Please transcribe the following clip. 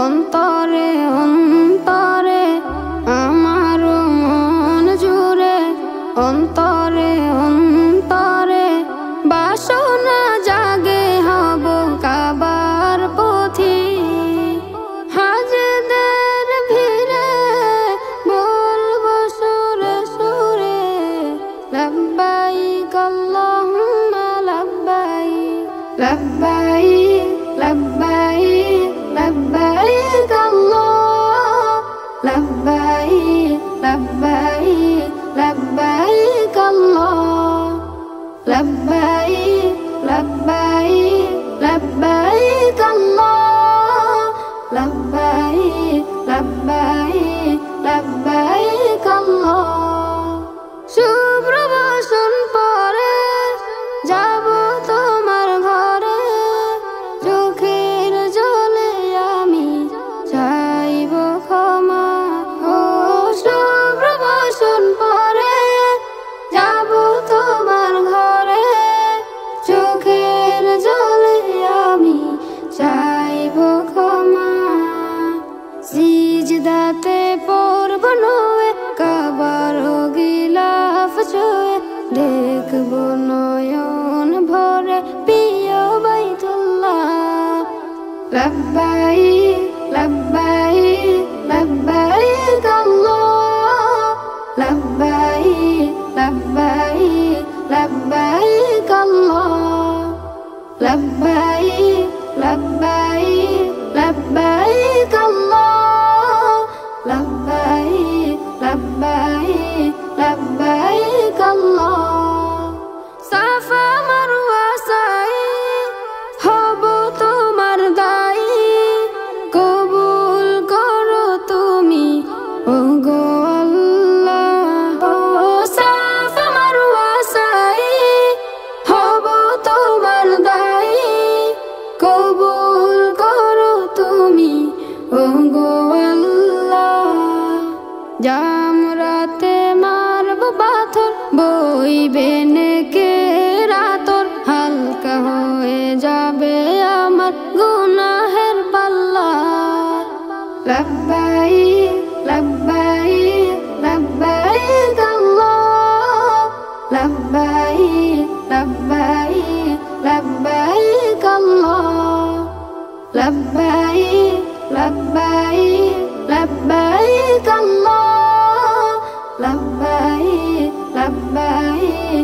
অন্তরে অন্তরে আমার মন জুড়ে, অন্তরে অন্তরে বাসনা জাগে হব কাবার পথি। হাজদের ভিড়ে বলবো সুরে সুরে লব্বাইক আল্লাহুম্মা লব্বাইক, লব্বাইক লব্বাইক লব্বাইক আল্লাহ, লব্বাইক লব্বাইক লব্বাইক আল্লাহ, লব্বাইক লব্বাইক লব্বাইক আল্লাহ, লব্বাইক লব্বাইক লব্বাইক আল্লাহ। শুভ্র বসন পরে যাব তোমার ঘরে, চোখের জলে আমি চাইব ক্ষমা। ও শুভ্র বসন পরে যাব তোমার ঘরে, চোখের জলে আমি চাইব ক্ষমা। সিজদাতে পড়ব নয়ে কাবার গিলাফ ছুঁয়ে, দেখব নয়ন ভরে প্রিয় বাইতুল্লাহ। লব্বাইক লব্বাইক লব্বাইক আল্লাহ, লব্বাইক লব্বাইক লব্বাইক আল্লাহ, লব্বাইক লব্বাইক লব্বাইক আল্লাহ, লব্বাইক লব্বাইক লব্বাইক আল্লাহ। সাফা মারওয়া সাই হব তোমার দায়ী, কবুল করো তুমি ওগো আল্লাহ। ও সাফা মারওয়া সাই হব তোমার দায়ী, কবুল করো তুমি ওগো আল্লাহ। জামরাতে মারব পাথর, বইবে নেকে রাতর, হালকা হয়ে যাবে আমার গুনাহের পাল্লা। লব্বাইক লব্বাইক লব্বাইক আল্লাহ, লব্বাইক লব্বাইক লব্বাইক আল্লাহ, লব্বাইক লব্বাইক লব্বাইক আল্লাহ, লব্বাইক লব্বাইক